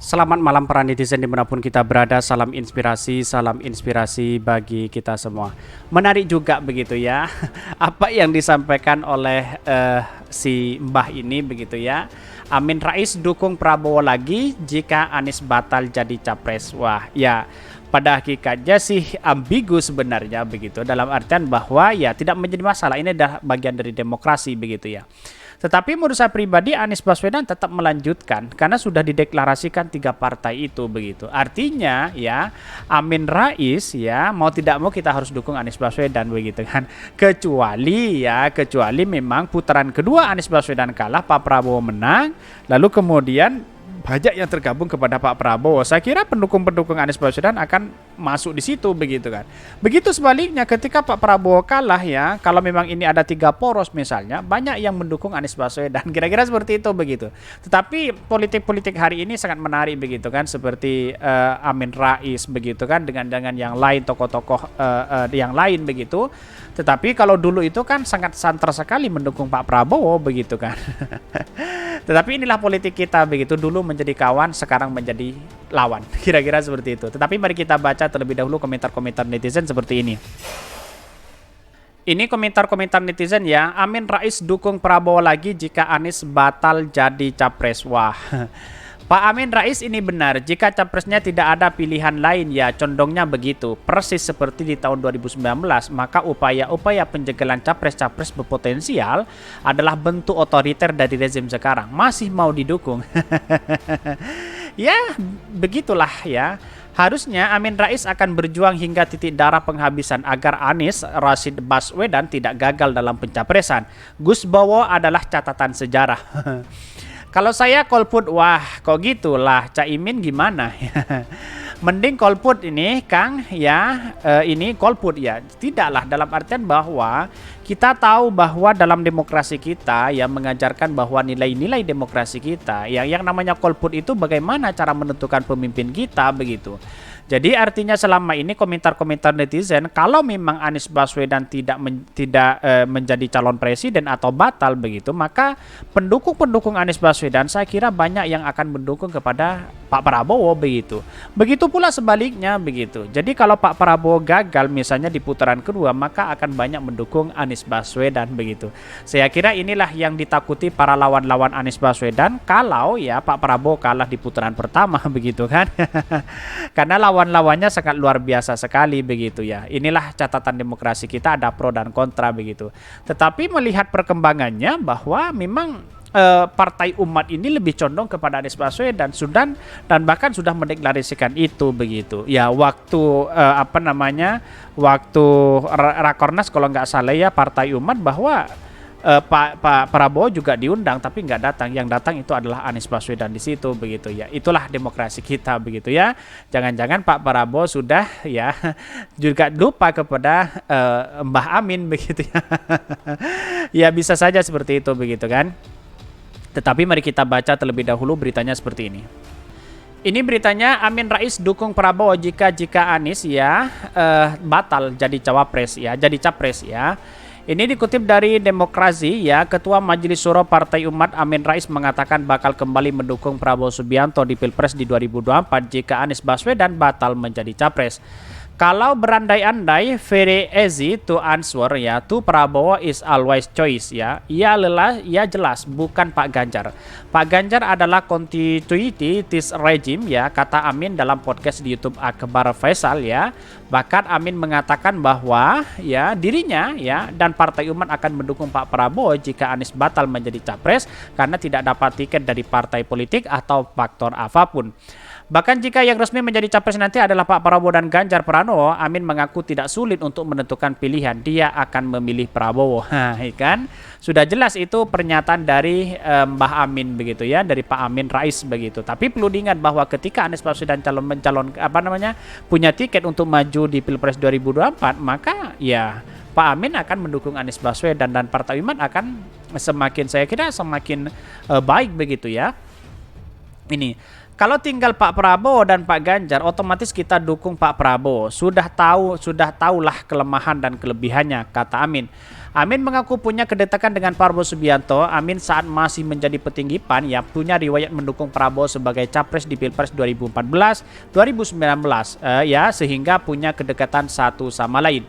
Selamat malam para netizen dimanapun kita berada, salam inspirasi bagi kita semua. Menarik juga begitu ya, apa yang disampaikan oleh si Mbah ini begitu ya. Amin Rais dukung Prabowo lagi jika Anies batal jadi capres. Wah ya, pada hakikatnya sih ambigu sebenarnya begitu. Dalam artian bahwa ya tidak menjadi masalah, ini adalah bagian dari demokrasi begitu ya. Tetapi menurut saya pribadi Anies Baswedan tetap melanjutkan karena sudah dideklarasikan tiga partai itu begitu. Artinya ya Amin Rais ya mau tidak mau kita harus dukung Anies Baswedan begitu kan. Kecuali memang putaran kedua Anies Baswedan kalah, Pak Prabowo menang, lalu kemudian banyak yang tergabung kepada Pak Prabowo. Saya kira pendukung-pendukung Anies Baswedan akan masuk di situ begitu kan. Begitu sebaliknya ketika Pak Prabowo kalah ya, kalau memang ini ada tiga poros misalnya, banyak yang mendukung Anies Baswedan. Kira-kira seperti itu begitu. Tetapi politik-politik hari ini sangat menarik begitu kan, seperti Amin Rais begitu kan dengan yang lain tokoh-tokoh yang lain begitu. Tetapi kalau dulu itu kan sangat santer sekali mendukung Pak Prabowo begitu kan. Tetapi inilah politik kita begitu, dulu menjadi kawan, sekarang menjadi lawan. Kira-kira seperti itu. Tetapi mari kita baca terlebih dahulu komentar-komentar netizen seperti ini. Ini komentar-komentar netizen ya. Amin Rais dukung Prabowo lagi jika Anies batal jadi capres. Wah. Pak Amin Rais ini benar, jika capresnya tidak ada pilihan lain ya condongnya begitu. Persis seperti di tahun 2019, maka upaya-upaya penjagalan capres-capres berpotensial adalah bentuk otoriter dari rezim sekarang. Masih mau didukung. Ya, begitulah ya. Harusnya Amin Rais akan berjuang hingga titik darah penghabisan agar Anies Rashid Baswedan tidak gagal dalam pencapresan. Gus Bowo adalah catatan sejarah. Kalau saya golput, wah kok gitulah Caimin gimana? Mending golput ini Kang ya, ini golput ya. Tidaklah, dalam artian bahwa kita tahu bahwa dalam demokrasi kita yang mengajarkan bahwa nilai-nilai demokrasi kita yang namanya golput itu bagaimana cara menentukan pemimpin kita begitu. Jadi artinya selama ini komentar-komentar netizen kalau memang Anies Baswedan tidak menjadi calon presiden atau batal begitu, maka pendukung-pendukung Anies Baswedan saya kira banyak yang akan mendukung kepada Pak Prabowo begitu. Begitu pula sebaliknya begitu. Jadi kalau Pak Prabowo gagal misalnya di putaran kedua, maka akan banyak mendukung Anies Baswedan begitu. Saya kira inilah yang ditakuti para lawan-lawan Anies Baswedan kalau ya Pak Prabowo kalah di putaran pertama begitu kan. Karena lawan-lawannya sangat luar biasa sekali begitu ya. Inilah catatan demokrasi kita, ada pro dan kontra begitu. Tetapi melihat perkembangannya bahwa memang Partai Umat ini lebih condong kepada Anies Baswedan dan bahkan sudah mendeklarasikan itu begitu. Ya waktu waktu Rakornas kalau nggak salah ya Partai Umat bahwa Pak Prabowo juga diundang tapi nggak datang. Yang datang itu adalah Anies Baswedan di situ begitu ya. Itulah demokrasi kita begitu ya. Jangan-jangan Pak Prabowo sudah ya juga lupa kepada Mbah Amin begitu ya. Ya bisa saja seperti itu begitu kan. Tetapi mari kita baca terlebih dahulu beritanya seperti ini. Ini beritanya, Amin Rais dukung Prabowo jika Anies ya batal jadi cawapres ya, jadi capres ya. Ini dikutip dari Demokrasi ya, Ketua Majelis Syuro Partai Umat Amin Rais mengatakan bakal kembali mendukung Prabowo Subianto di Pilpres di 2024 jika Anies Baswedan batal menjadi capres. Kalau berandai-andai, very easy to answer ya, to Prabowo is always choice ya. Ia jelas bukan Pak Ganjar. Pak Ganjar adalah continuity this regime ya, kata Amin dalam podcast di YouTube Akbar Faisal ya. Bahkan Amin mengatakan bahwa ya dirinya ya dan Partai Umat akan mendukung Pak Prabowo jika Anies batal menjadi capres karena tidak dapat tiket dari partai politik atau faktor apapun. Bahkan jika yang resmi menjadi capres nanti adalah Pak Prabowo dan Ganjar Pranowo, Amin mengaku tidak sulit untuk menentukan pilihan. Dia akan memilih Prabowo. Kan? Sudah jelas itu pernyataan dari Mbah Amin begitu ya, dari Pak Amin Rais begitu. Tapi perlu diingat bahwa ketika Anies Baswedan punya tiket untuk maju di Pilpres 2024, maka ya Pak Amin akan mendukung Anies Baswedan dan Partai Umat akan semakin baik begitu ya. Ini kalau tinggal Pak Prabowo dan Pak Ganjar, otomatis kita dukung Pak Prabowo. Sudah tahulah kelemahan dan kelebihannya, kata Amin. Amin mengaku punya kedekatan dengan Prabowo Subianto. Amin saat masih menjadi petinggi PAN ya punya riwayat mendukung Prabowo sebagai capres di Pilpres 2014, 2019 ya, sehingga punya kedekatan satu sama lain.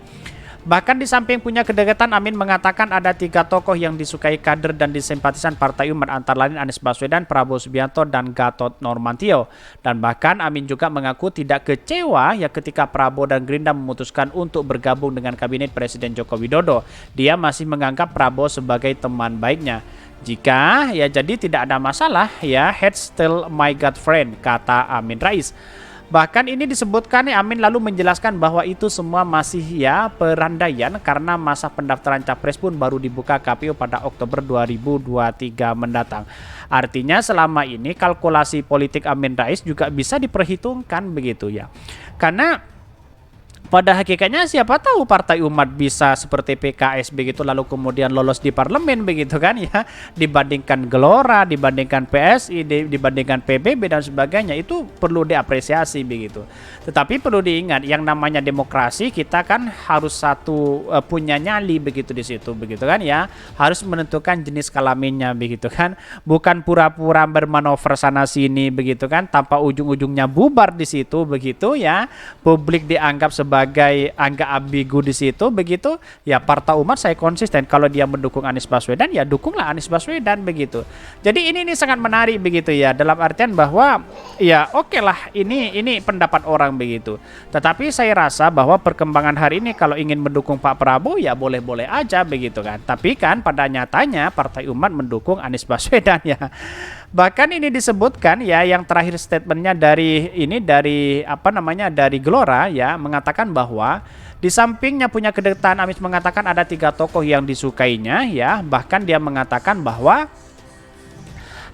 Bahkan di samping punya kedekatan, Amin mengatakan ada 3 tokoh yang disukai kader dan disempatisan Partai Umat, antara lain Anies Baswedan, Prabowo Subianto, dan Gatot Nurmantio. Dan bahkan Amin juga mengaku tidak kecewa ya ketika Prabowo dan Gerindra memutuskan untuk bergabung dengan kabinet Presiden Joko Widodo. Dia masih menganggap Prabowo sebagai teman baiknya. Jika ya jadi tidak ada masalah ya, head still my good friend, kata Amin Rais. Bahkan ini disebutkan Amin lalu menjelaskan bahwa itu semua masih ya perandaian karena masa pendaftaran capres pun baru dibuka KPU pada Oktober 2023 mendatang. Artinya selama ini kalkulasi politik Amin Rais juga bisa diperhitungkan begitu ya. Karena pada hakikatnya siapa tahu Partai Umat bisa seperti PKS begitu lalu kemudian lolos di parlemen begitu kan ya, dibandingkan Gelora, dibandingkan PSI, dibandingkan PBB dan sebagainya, itu perlu diapresiasi begitu. Tetapi perlu diingat yang namanya demokrasi kita kan harus punya nyali begitu di situ begitu kan ya, harus menentukan jenis kelaminnya begitu kan, bukan pura-pura bermanuver sana sini begitu kan tanpa ujung-ujungnya bubar di situ begitu ya, publik dianggap sebagai anggap ambigu di situ begitu ya. Partai Umat saya konsisten, kalau dia mendukung Anies Baswedan ya dukunglah Anies Baswedan begitu. Jadi ini sangat menarik begitu ya, dalam artian bahwa ya oke lah ini pendapat orang begitu. Tetapi saya rasa bahwa perkembangan hari ini kalau ingin mendukung Pak Prabowo ya boleh-boleh aja begitu kan. Tapi kan pada nyatanya Partai Umat mendukung Anies Baswedan ya. Bahkan ini disebutkan ya, yang terakhir statementnya dari Gelora ya, mengatakan bahwa di sampingnya punya kedekatan, Amin mengatakan ada 3 tokoh yang disukainya ya. Bahkan dia mengatakan bahwa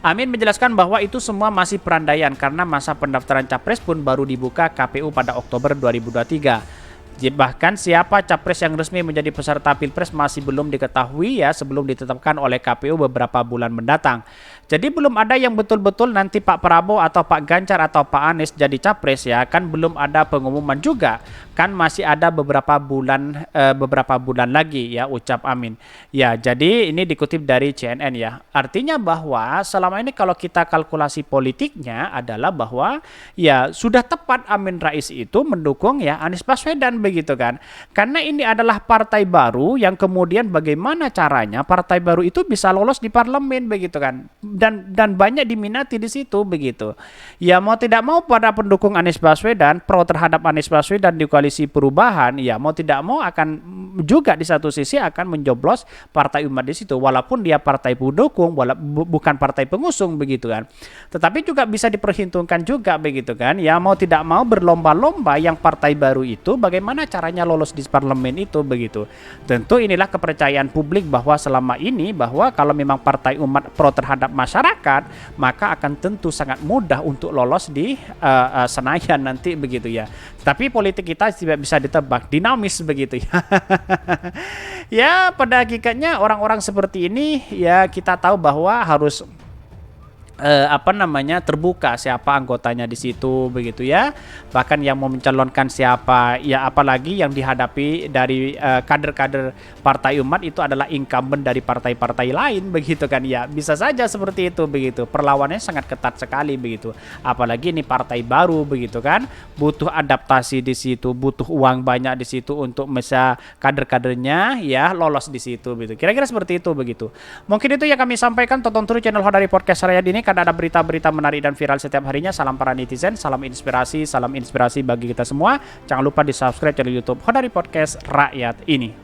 Amin menjelaskan bahwa itu semua masih perandaian karena masa pendaftaran capres pun baru dibuka KPU pada Oktober 2023. Bahkan siapa capres yang resmi menjadi peserta Pilpres masih belum diketahui ya sebelum ditetapkan oleh KPU beberapa bulan mendatang. Jadi belum ada yang betul-betul nanti Pak Prabowo atau Pak Ganjar atau Pak Anies jadi capres ya, kan belum ada pengumuman juga. Kan masih ada beberapa bulan lagi ya, ucap Amin. Ya, jadi ini dikutip dari CNN ya. Artinya bahwa selama ini kalau kita kalkulasi politiknya adalah bahwa ya sudah tepat Amin Rais itu mendukung ya Anies Baswedan begitu kan. Karena ini adalah partai baru yang kemudian bagaimana caranya partai baru itu bisa lolos di parlemen begitu kan. Dan banyak diminati di situ begitu. Ya mau tidak mau pada pendukung Anies Baswedan, pro terhadap Anies Baswedan di koalisi perubahan, ya mau tidak mau akan juga di satu sisi akan menjoblos Partai Umat di situ, walaupun dia partai pendukung, bukan partai pengusung begitu kan. Tetapi juga bisa diperhitungkan juga begitu kan. Ya mau tidak mau berlomba-lomba yang partai baru itu bagaimana caranya lolos di parlemen itu begitu. Tentu inilah kepercayaan publik bahwa selama ini bahwa kalau memang Partai Umat pro terhadap masyarakat, maka akan tentu sangat mudah untuk lolos di Senayan nanti begitu ya. Tapi politik kita tidak bisa ditebak, dinamis begitu ya. Ya pada hakikatnya orang-orang seperti ini ya kita tahu bahwa harus terbuka siapa anggotanya di situ begitu ya. Bahkan yang mau mencalonkan siapa ya, apalagi yang dihadapi dari kader-kader Partai Umat itu adalah incumbent dari partai-partai lain begitu kan ya. Bisa saja seperti itu begitu. Perlawannya sangat ketat sekali begitu. Apalagi ini partai baru begitu kan. Butuh adaptasi di situ, butuh uang banyak di situ untuk bisa kader-kadernya ya lolos di situ begitu. Kira-kira seperti itu begitu. Mungkin itu yang kami sampaikan. Tonton terus channel Hodari Podcast Rakyat ini karena ada berita-berita menarik dan viral setiap harinya. Salam para netizen, salam inspirasi bagi kita semua. Jangan lupa di subscribe channel YouTube Hodari Podcast Rakyat ini.